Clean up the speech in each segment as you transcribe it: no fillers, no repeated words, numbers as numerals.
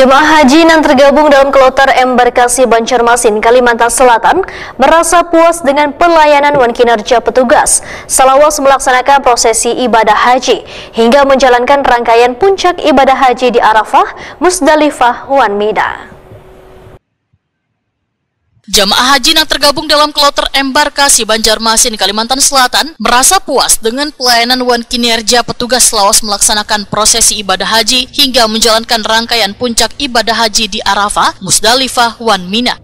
Jemaah haji yang tergabung dalam kloter embarkasi Banjarmasin, Kalimantan Selatan merasa puas dengan pelayanan dan kinerja petugas selawas melaksanakan prosesi ibadah haji hingga menjalankan rangkaian puncak ibadah haji di Arafah, Musdalifah, wan Mina. Jamaah haji yang tergabung dalam kloter embarkasi Banjarmasin, Kalimantan Selatan merasa puas dengan pelayanan dan kinerja petugas selawas melaksanakan prosesi ibadah haji hingga menjalankan rangkaian puncak ibadah haji di Arafah, Musdalifah, wan Mina.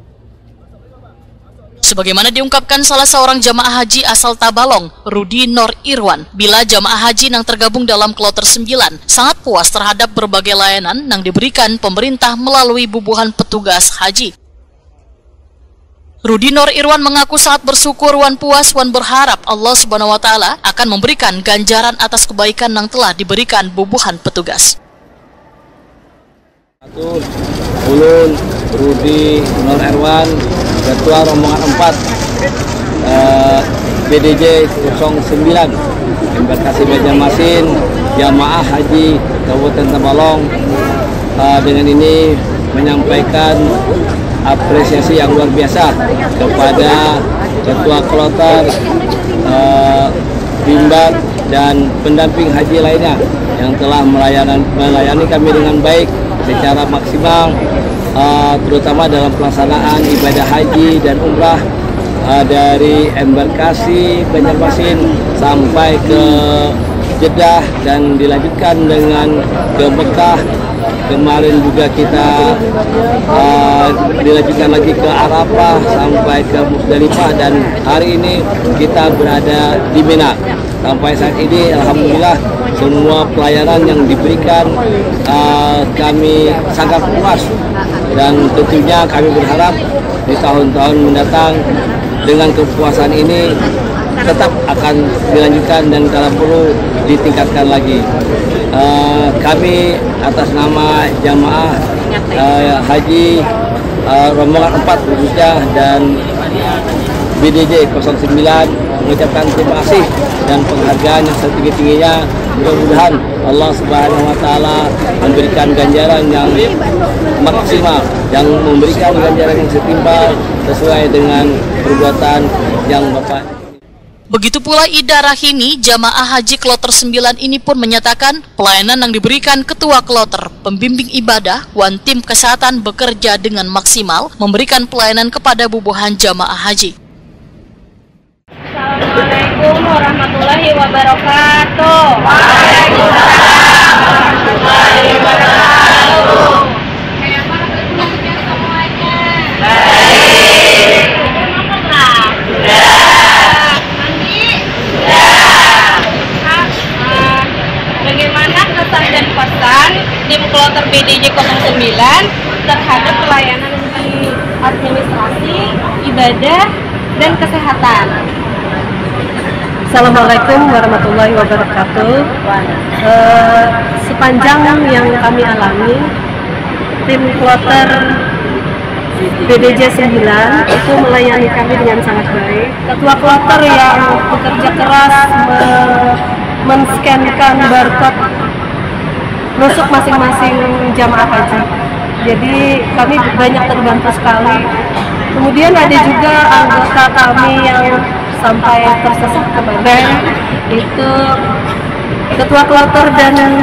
Sebagaimana diungkapkan salah seorang jamaah haji asal Tabalong, Rudi Nor Irwan, bila jamaah haji yang tergabung dalam kloter 9 sangat puas terhadap berbagai layanan yang diberikan pemerintah melalui bubuhan petugas haji. Rudi Nor Irwan mengaku saat bersyukur wan puas wan berharap Allah Subhanahu wa Ta'ala akan memberikan ganjaran atas kebaikan yang telah diberikan bubuhan petugas. Ulun Rudi Nor Irwan, Ketua Rombongan 4 BDJ 09 Embarkasi Banjarmasin, Jamaah Haji Kabupaten Tabalong, dengan ini menyampaikan apresiasi yang luar biasa kepada ketua kloter, bimbang dan pendamping haji lainnya yang telah melayani kami dengan baik secara maksimal, terutama dalam pelaksanaan ibadah haji dan umrah dari embarkasi Banjarmasin sampai ke Jeddah dan dilanjutkan dengan ke Mekah. Kemarin juga kita dilanjutkan lagi ke Arafah sampai ke Musdalifah, dan hari ini kita berada di Mina. Sampai saat ini alhamdulillah semua pelayanan yang diberikan kami sangat puas, dan tentunya kami berharap di tahun-tahun mendatang dengan kepuasan ini tetap akan dilanjutkan dan kalau perlu ditingkatkan lagi. Kami atas nama jamaah haji rombongan 4 khususnya dan BDJ 09 mengucapkan terima kasih dan penghargaan yang setinggi-tingginya. Mudah-mudahan Allah Subhanahu wa Ta'ala memberikan ganjaran yang maksimal, yang memberikan ganjaran yang setimpal sesuai dengan perbuatan yang Bapak. Begitu pula Ida Rahimi, jamaah haji kloter 9 ini pun menyatakan pelayanan yang diberikan ketua kloter, pembimbing ibadah, wan tim kesehatan bekerja dengan maksimal memberikan pelayanan kepada bubuhan jamaah haji. Assalamualaikum warahmatullahi wabarakatuh. Waalaikumsalam warahmatullahi wabarakatuh. Dan pesan tim kloter BDJ 09 terhadap pelayanan di administrasi, ibadah, dan kesehatan. Assalamualaikum warahmatullahi wabarakatuh. Sepanjang yang kami alami, tim kloter BDJ 9 itu melayani kami dengan sangat baik. Ketua kloter yang bekerja keras men-scankan barcode rusuk masing-masing jamaah haji. Jadi kami banyak terbantu sekali. Kemudian ada juga anggota kami yang sampai tersesat ke badan, itu ketua kloter dan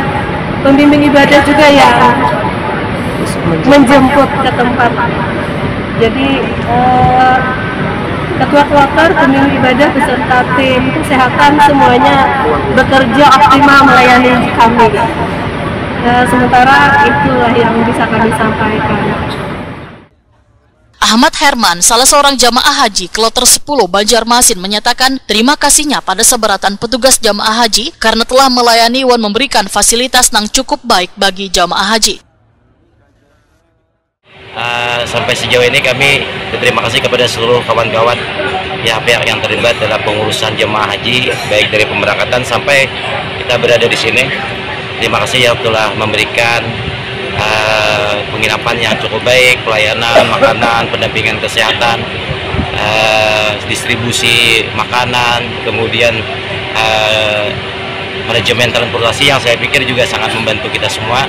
pembimbing ibadah juga yang menjemput ke tempat. Jadi ketua kloter, pembimbing ibadah beserta tim kesehatan semuanya bekerja optimal melayani kami. Sementara itulah yang bisa kami sampaikan. Ahmad Herman, salah seorang jamaah haji kloter 10 Banjarmasin menyatakan terima kasihnya pada seberatan petugas jamaah haji karena telah melayani dan memberikan fasilitas yang cukup baik bagi jamaah haji. Sampai sejauh ini kami berterima kasih kepada seluruh kawan-kawan pihak-pihak yang terlibat dalam pengurusan jemaah haji, baik dari pemberangkatan sampai kita berada di sini. Terima kasih yang telah memberikan penginapan yang cukup baik, pelayanan, makanan, pendampingan kesehatan, distribusi makanan, kemudian manajemen transportasi yang saya pikir juga sangat membantu kita semua.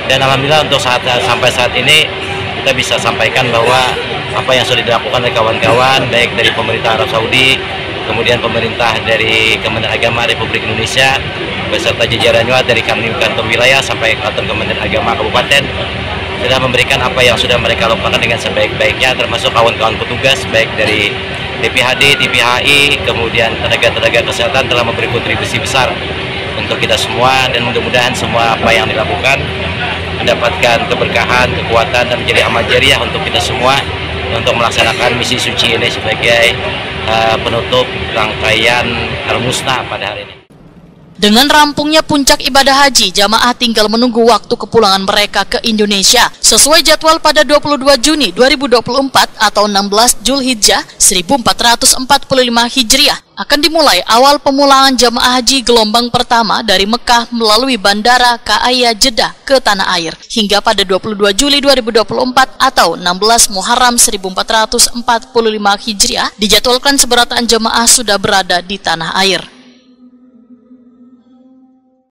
Dan alhamdulillah untuk sampai saat ini kita bisa sampaikan bahwa apa yang sudah dilakukan oleh kawan-kawan baik dari pemerintah Arab Saudi, kemudian pemerintah dari Kementerian Agama Republik Indonesia beserta jajarannya dari kantor wilayah sampai kantor Kementerian Agama Kabupaten sudah memberikan apa yang sudah mereka lakukan dengan sebaik-baiknya, termasuk kawan-kawan petugas baik dari TPHD, TPHI, kemudian tenaga-tenaga kesehatan telah memberi kontribusi besar untuk kita semua, dan mudah-mudahan semua apa yang dilakukan mendapatkan keberkahan, kekuatan, dan menjadi amal jariah untuk kita semua untuk melaksanakan misi suci ini sebagai penutup rangkaian Al-Musna pada hari ini. Dengan rampungnya puncak ibadah haji, jamaah tinggal menunggu waktu kepulangan mereka ke Indonesia. Sesuai jadwal pada 22 Juni 2024 atau 16 Zulhijjah 1445 Hijriah akan dimulai awal pemulangan jamaah haji gelombang pertama dari Mekah melalui Bandara Ka'aya Jeddah ke tanah air. Hingga pada 22 Juli 2024 atau 16 Muharram 1445 Hijriah dijadwalkan seberatan jamaah sudah berada di tanah air.